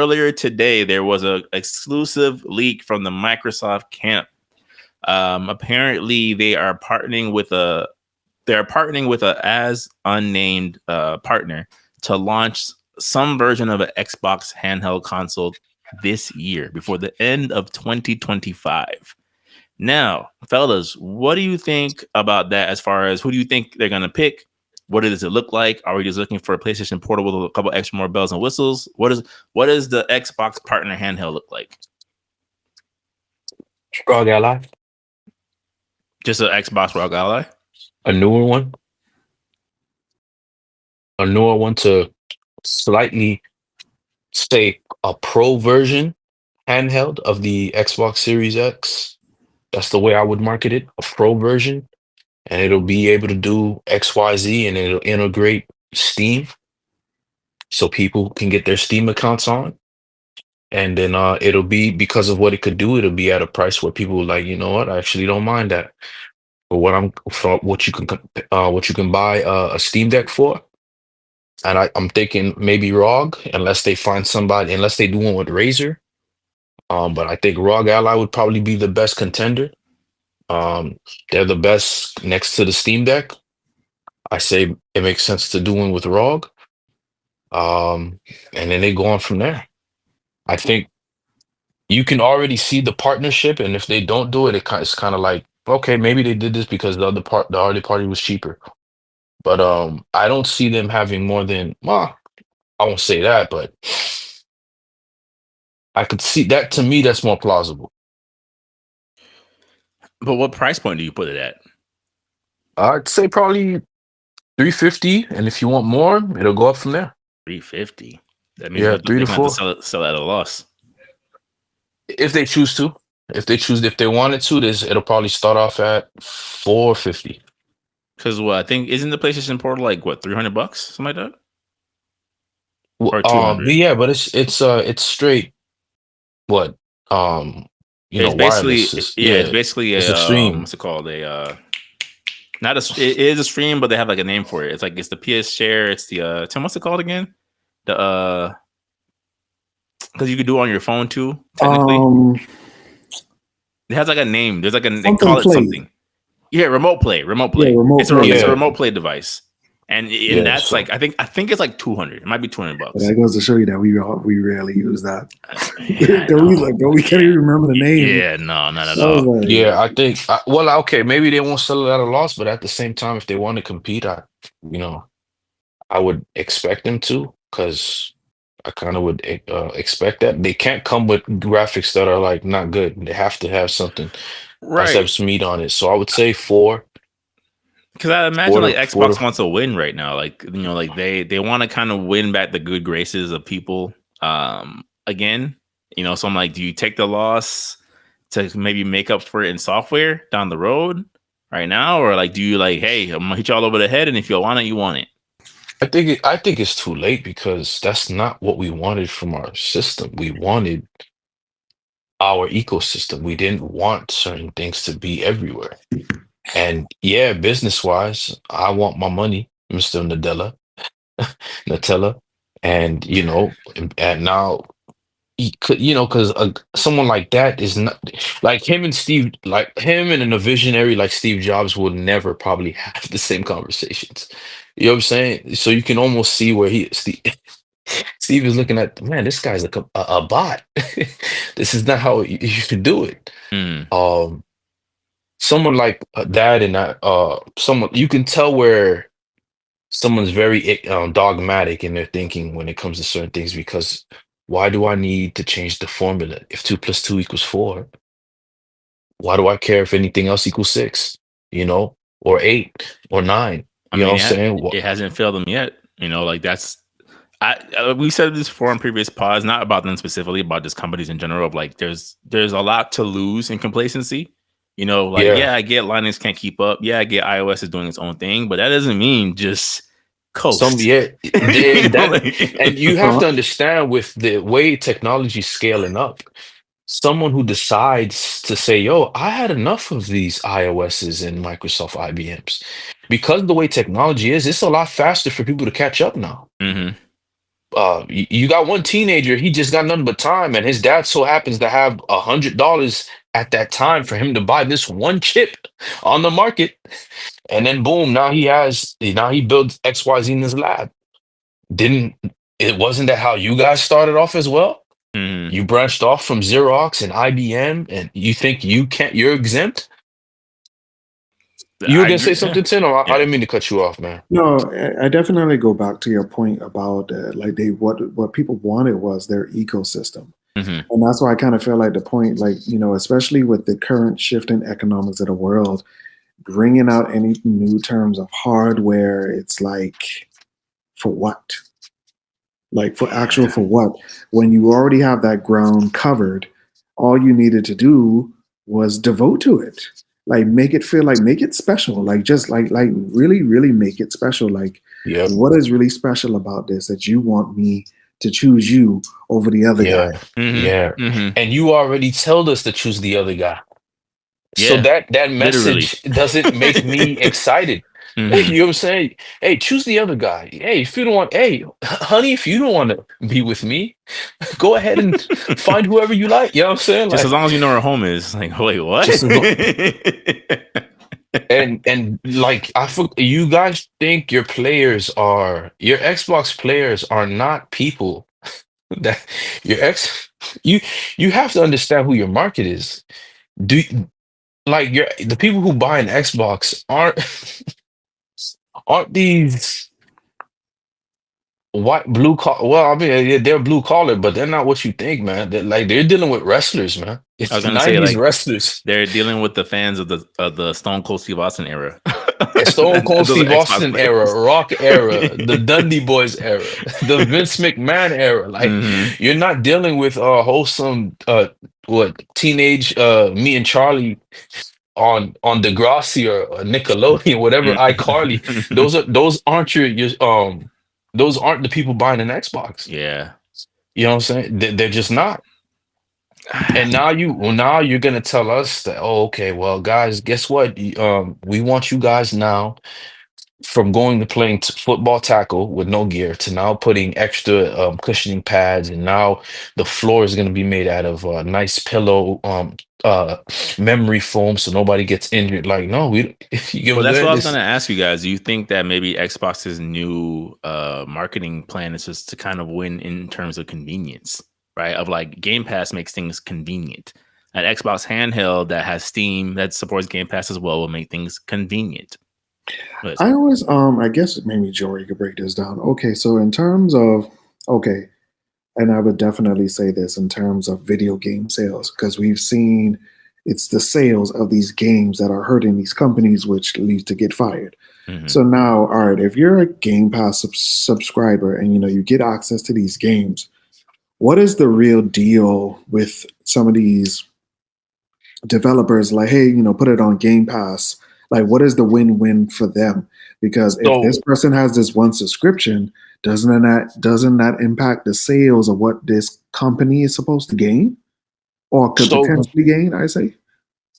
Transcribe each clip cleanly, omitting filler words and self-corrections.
earlier today, there was a exclusive leak from the Microsoft camp. Apparently, they're partnering with a as unnamed partner to launch some version of an Xbox handheld console this year before the end of 2025. Now, fellas, what do you think about that? As far as who do you think they're gonna pick? What does it look like? Are we just looking for a PlayStation Portal with a couple extra more bells and whistles? What is the Xbox partner handheld look like? Rog Ally, Just an Xbox Rog Ally? a newer one, a newer one to slightly say a pro version handheld of the Xbox Series X. That's the way I would market it, a pro version, and it'll be able to do XYZ and it'll integrate Steam so people can get their Steam accounts on. And then it'll be because of what it could do, it'll be at a price where people are like, you know what, I actually don't mind that. For what you can buy a Steam Deck for. And I'm thinking maybe ROG, unless they find somebody, unless they do one with Razer. But I think ROG Ally would probably be the best contender. They're the best next to the Steam Deck. I say it makes sense to do one with ROG. And then they go on from there. I think you can already see the partnership, and if they don't do it, it's kind of like, okay, maybe they did this because the other party was cheaper. But I don't see them having more than, well, I won't say that, but I could see that. To me, that's more plausible. But what price point do you put it at? I'd say probably 350, and if you want more, it'll go up from there. 350. That means Yeah, they're 3 to gonna have 4. to sell at a loss. If they choose to. If they wanted to, it'll probably start off at 450. Because I think isn't the PlayStation Portal like what, $300, something like that, Well, or 200? yeah, but it's straight what It's basically wireless is, it's yeah, basically it's a a stream. what's it called, not a it is a stream, but they have like a name for it. It's like it's the PS Share. It's the Tim, what's it called again? The because you could do it on your phone too. Technically, it has like a name. There's like they call it play. something. Yeah, remote play. remote It's a play. remote play device, and that's so like I think it's like 200. It might be $200. That goes to show you that we rarely use that. Yeah, bro, we can't even remember the name. Yeah, no, not at I was all. like, yeah, I think well, okay, maybe they won't sell it at a loss, but at the same time, if they want to compete, I would expect them to, because I kind of would expect that. They can't come with graphics that are like not good. They have to have something else Right. that's meat on it. So I would say 4. Because I imagine like Four Xbox to- wants to win right now. Like, like they want to kind of win back the good graces of people again. So I'm like, do you take the loss to maybe make up for it in software down the road right now? Or like, do you like, hey, I'm gonna hit you all over the head, and if you want it, you want it? I think it's too late, because that's not what we wanted from our system. We wanted our ecosystem. We didn't want certain things to be everywhere. And yeah, business wise, I want my money, Mr. Nutella. And and now he could, because someone like that is not like him and Steve, like him and a visionary like Steve Jobs will never probably have the same conversations. You know what I'm saying? So you can almost see where Steve is looking at, man, this guy's like a bot. This is not how you should do it. Someone like that, and someone, you can tell where someone's very dogmatic in their thinking when it comes to certain things, because why do I need to change the formula? If 2 plus 2 equals 4, why do I care if anything else equals 6, or 8 or 9? I You know mean, what I'm saying? it hasn't failed them yet. Like that's we said this before on previous pods, not about them specifically, about just companies in general. Of like, there's a lot to lose in complacency. Yeah, I get Linux can't keep up. Yeah, I get iOS is doing its own thing, but that doesn't mean just coast. And you have to understand, with the way technology's scaling up, someone who decides to say, yo, I had enough of these iOSs and Microsoft IBMs, because the way technology is, it's a lot faster for people to catch up now. Mm-hmm. you got one teenager, he just got nothing but time, and his dad so happens to have $100 at that time for him to buy this one chip on the market, and then boom, now he builds XYZ in his lab. Didn't it wasn't that how you guys started off as well? Mhm. You branched off from Xerox and IBM, and you think you're exempt? You were I gonna say agree. Yeah. something, Tim? Or I Yeah. didn't mean to cut you off, man. No, I definitely go back to your point about like what people wanted was their ecosystem. Mhm. And that's why I kind of feel like the point, like, especially with the current shift in economics of the world, bringing out any new terms of hardware, it's like, for what? Like, for what? When you already have that ground covered, all you needed to do was devote to it. Like, make it special. Like, just like really, really make it special. Like, Yep. what is really special about this that you want me to choose you over the other guy? Yeah. Mhm. Yeah. Mhm. And you already told us to choose the other guy. So Yeah. that Literally. message doesn't make me excited. Mhm. You know what I'm saying? Hey, choose the other guy. Hey, if you don't want, hey, honey, if you don't want to be with me, go ahead and find whoever you like. You know what I'm saying? Just as Like, long as you know where home is. Like, wait, what? just as long, and like you guys think your Xbox players are not people that your ex you you have to understand who your market is. Do like the people who buy an Xbox aren't these white blue collar. Well, I mean, yeah, they're blue collar, but they're not what you think, man. They're dealing with wrestlers, man. I was It's gonna say, 90s like, wrestlers. they're dealing with the fans of the Stone Cold Steve Austin era. Stone Cold Those are Steve Xbox Austin era, players. Rock era, the Dundee Boys era, the Vince McMahon era. Like, Hmm. you're not dealing with wholesome what teenage me and Charlie on Degrassi or Nickelodeon, whatever, iCarly. Those aren't those aren't the people buying an Xbox. Yeah. You know what I'm saying? They're just not. And now you're gonna tell us that, oh, okay, well, guys, guess what? We want you guys now from going to playing football tackle with no gear to now putting extra cushioning pads, and now the floor is going to be made out of nice pillow uh memory foam so nobody gets injured. Like, no, we you know Well, what I'm that's what saying? I was gonna ask you guys. Do you think that maybe Xbox's new marketing plan is just to kind of win in terms of convenience, right? Of like Game Pass makes things convenient. An Xbox handheld that has Steam that supports Game Pass as well will make things convenient. What is I it? always, I guess maybe Jory could break this down. Okay, so in terms of, okay, and I would definitely say this in terms of video game sales, because we've seen it's the sales of these games that are hurting these companies, which leads to get fired. Mhm. So now, all right, if you're a Game Pass subscriber and you get access to these games, what is the real deal with some of these developers? Like, hey, put it on Game Pass. Like, what is the win-win for them? Because if So this person has this one subscription, doesn't that impact the sales of what this company is supposed to gain or could so potentially gain? I say.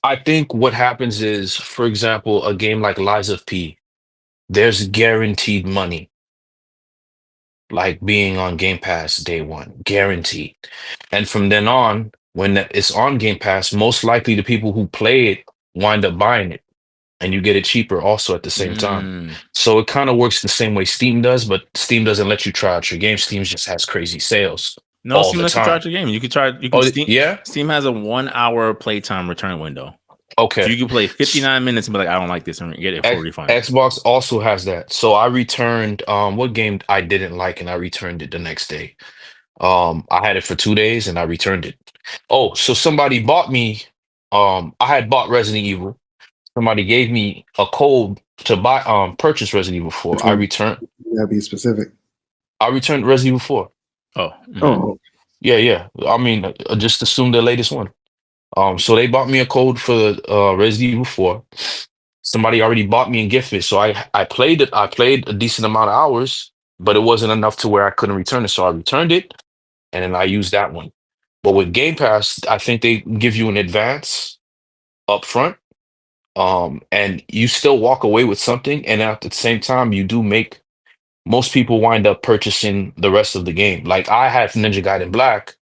I think what happens is, for example, a game like Lies of P, there's guaranteed money, like being on Game Pass day one, guaranteed. And from then on, when it's on Game Pass, most likely the people who play it wind up buying it, and you get it cheaper also at the same time. Mm. So it kind of works the same way Steam does, but Steam doesn't let you try out your game. Steam just has crazy sales No, all Steam the lets you try time. out your game. You can try. You can Oh, Steam. yeah? Steam has a 1 hour playtime return window, so Okay. you can play 59 minutes and be like, I don't like this, and get it full refund. Xbox also has that. So I returned what game I didn't like, and I returned it the next day. I had it for 2 days and I returned it. Oh, so somebody bought me I had bought Resident Evil. Somebody gave me a code to buy purchase Resident Evil 4. Which one? You gotta be specific. I returned Resident Evil 4. Oh, mhm. Oh, Yeah, yeah. I mean, just assume the latest one. So they bought me a code for the Resident Evil 4. Somebody already bought me and gifted it. So I played it. I played a decent amount of hours, but it wasn't enough to where I couldn't return it. So I returned it, and then I used that one. But with Game Pass, I think they give you an advance up front, and you still walk away with something, and at the same time, you do make most people wind up purchasing the rest of the game. Like I had Ninja Gaiden Black.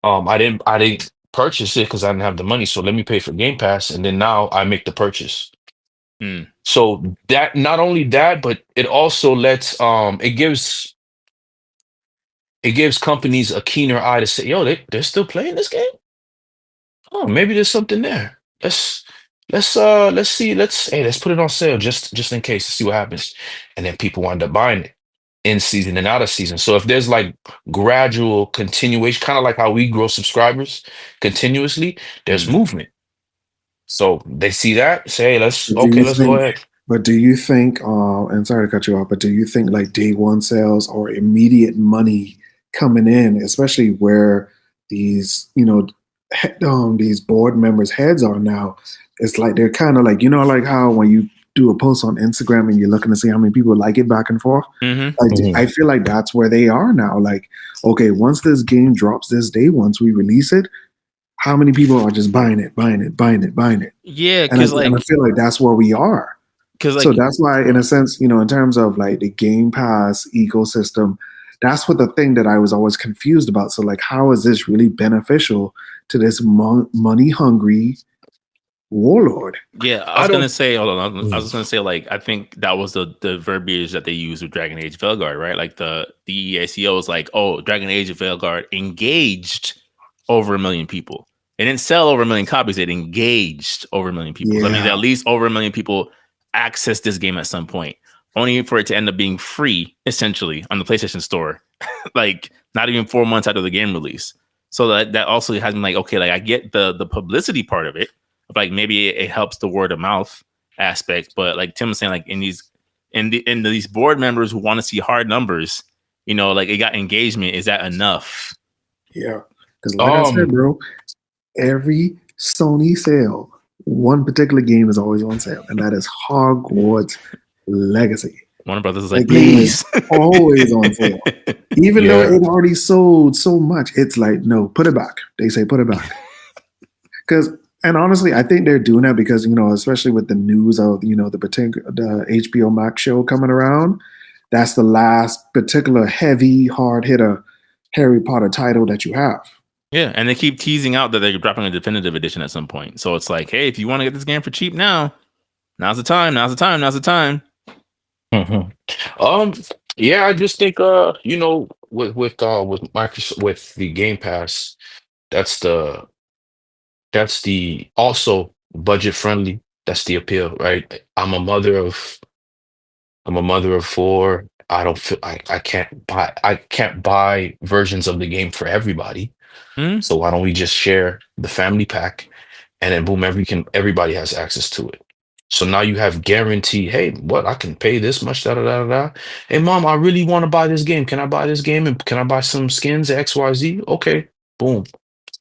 I didn't purchase it because I didn't have the money. So let me pay for Game Pass, and then now I make the purchase. Mm. So that not only that, but it also lets it gives companies a keener eye to say, yo, they're still playing this game. Oh, maybe there's something there. Let's see, let's put it on sale just in case to see what happens. And then people wind up buying it in season and out of season. So if there's like gradual continuation, kind of like how we grow subscribers continuously, there's Mm. movement. So they see that, say, hey, But do you let's go think? ahead. But do you think? And sorry to cut you off, but do you think like day one sales or immediate money coming in, especially where these these board members' heads are now? It's like they're kind of like like how when you do a post on Instagram and you're looking to see how many people like it back and forth. Mm-hmm. Like Mhm. I feel like that's where they are now. Like, okay, once this game drops this day, once we release it, how many people are just buying it, buying it, buying it, buying it? Yeah, And I, because and I feel like that's where we are. So that's why, in a sense, in terms of like the Game Pass ecosystem, that's what the thing that I was always confused about. So, like, how is this really beneficial to this money hungry warlord? yeah, I I was gonna don't. say, hold on. I was Mm. just gonna say, like, I think that was the verbiage that they used with Dragon Age Veilguard, right? Like the EACO was like, oh, Dragon Age Veilguard engaged over 1 million people. It didn't sell over 1 million copies. It engaged over 1 million people. So that means Yeah, at least over 1 million people accessed this game at some point, only for it to end up being free, essentially, on the PlayStation Store, like not even 4 months after the game release. So that also has been like, okay, like I get the publicity part of it, like maybe it helps the word of mouth aspect, but like Tim was saying, like in these board members who want to see hard numbers, like it got engagement. Is that enough? yeah. Because, like I said, Um. bro, every Sony sale, one particular game is always on sale, and that is Hogwarts Legacy. Warner Brothers is That like, game is please. always on sale. Even though Yeah. it already sold so much, it's like, no, put it back. They say put it back. Because, and honestly, I think they're doing that because, especially with the news of, the HBO Max show coming around, that's the last particular heavy, hard hitter Harry Potter title that you have. Yeah, and they keep teasing out that they're dropping a definitive edition at some point. So it's like, hey, if you want to get this game for cheap now's the time. Now's the time. Now's the time. Mhm. Um. Yeah, I just think with Microsoft with the Game Pass, that's the also budget friendly. That's the appeal, right? I'm a mother of four. I don't feel I can't buy versions of the game for everybody. Hmm? So why don't we just share the family pack, and then boom, everybody has access to it. So now you have guarantee. Hey, what I can pay this much? Da da da da. Da. Hey, mom, I really want to buy this game. Can I buy this game? And can I buy some skins? XYZ. Okay, boom.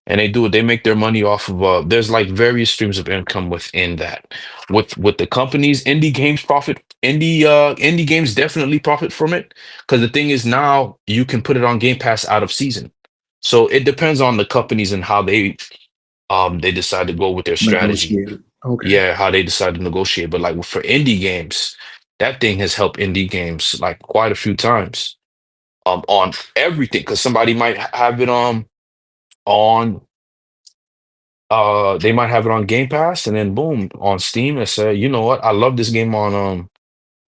And they do it. They make their money off of. There's like various streams of income within that. With the companies, indie games profit. Indie games definitely profit from it because the thing is now you can put it on Game Pass out of season. So it depends on the companies and how they decide to go with their strategy. Negotiated. Okay. Yeah, how they decide to negotiate. But like for indie games, that thing has helped indie games like quite a few times. On everything because somebody might have it on they might have it on Game Pass and then boom on Steam and say, you know what, I love this game on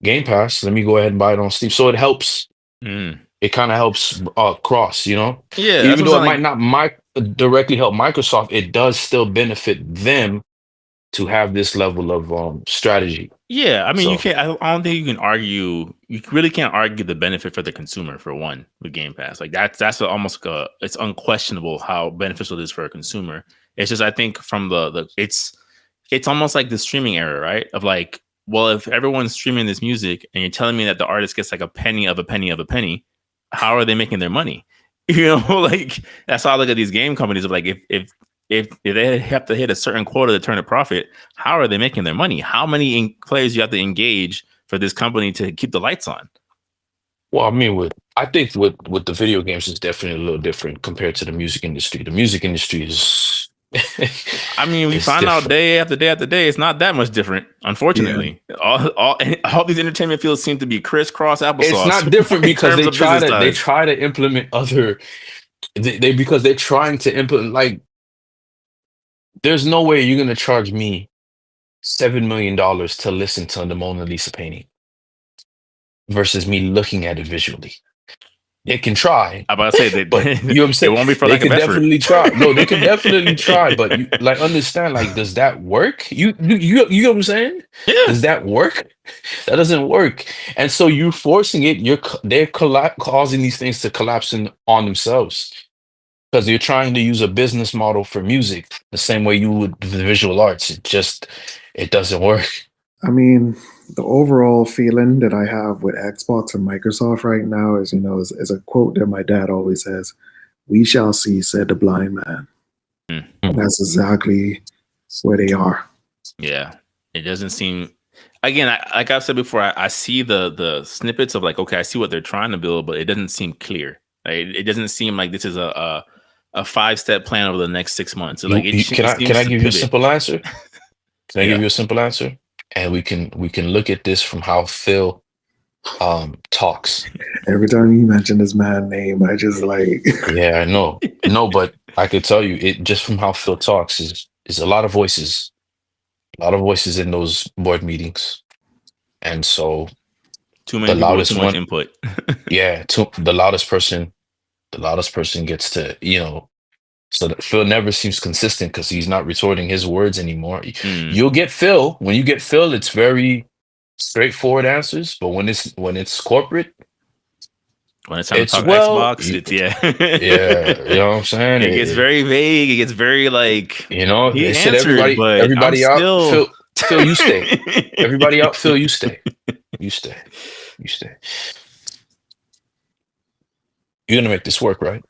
Game Pass. Let me go ahead and buy it on Steam. So it helps. Mm. It kind of helps cross, Yeah, that's even what I'm though it saying. might Like, not directly help Microsoft, it does still benefit them to have this level of strategy. yeah, I mean, you So can't. I don't think you can argue. You really can't argue the benefit for the consumer for one with Game Pass. Like that's almost like it's unquestionable how beneficial it is for a consumer. It's just I think from the it's almost like the streaming era, right? Of like, well, if everyone's streaming this music and you're telling me that the artist gets like a penny of a penny of a penny, how are they making their money? Like that's how I look at these game companies of like if they have to hit a certain quota to turn a profit, how are they making their money? How many players do you have to engage for this company to keep the lights on? well, I mean, I think with the video games is definitely a little different compared to the music industry. The music industry is I mean, we It's find out different. day after day after day, it's not that much different, unfortunately. All these entertainment fields seem to be crisscross It's applesauce not different in because terms of business they ties. try to implement other because they're trying to implement, like, there's no way you're gonna charge me $7 million to listen to the Mona Lisa painting versus me looking at it visually. They can try, I'm about to say that but you know what I'm it saying? won't be for They lack of could effort. definitely try. No, they can definitely try, but you like understand, like, does that work? You know what I'm saying? Yeah. Does that work? That doesn't work. And so you're forcing it, they're causing these things to collapse on themselves because you're trying to use a business model for music the same way you would the visual arts. It doesn't work. I mean, the overall feeling that I have with Xbox and Microsoft right now is, is a quote that my dad always says, "We shall see," said the blind man. Mm. And that's exactly where they are. Yeah. It doesn't seem. Again, like I've said before, I see the snippets of like, okay, I see what they're trying to build, but it doesn't seem clear. It doesn't seem like this is a 5-step plan over the next 6 months. So like Can it can seems I to give you a pivot. simple answer? Can I give Yeah. you a simple answer? And we can look at this from how Phil talks. Every time you mention this man name, I just like, Yeah, I know. No, but I could tell you it just from how Phil talks is a lot of voices in those board meetings. And so Too the many people with too loudest much one, input. yeah, the loudest person gets to, so that Phil never seems consistent because he's not retorting his words anymore. Mm. You'll get Phil. When you get Phil, it's very straightforward answers. But when it's corporate, When it's time to it's talk well, Xbox, it's yeah, you know what I'm saying? it gets very vague. It gets very like They he said answered, but I'm everybody out. still Phil, you stay. Everybody out. Phil, you stay. You stay. You stay. You're gonna make this work, right?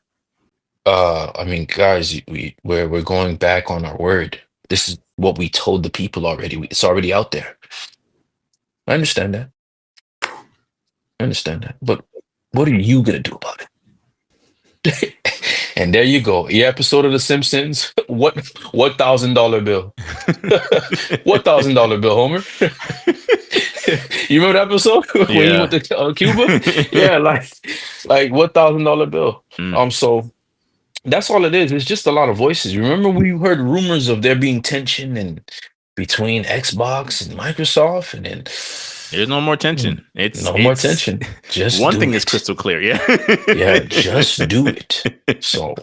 I mean, guys, we're going back on our word. This is what we told the people already. It's already out there. I understand that. I understand that. But what are you gonna do about it? And there you go. Your episode of The Simpsons. What $1,000 bill? What $1,000 bill, Homer? You remember that episode when he yeah. went to Cuba? Yeah, like what $1,000 bill. Mm. So that's all it is. It's just a lot of voices. Remember, we heard rumors of there being tension and between Xbox and Microsoft, and then There's no more tension. no more It's tension. Just one do thing is it. crystal clear. Yeah. Yeah, just do it. So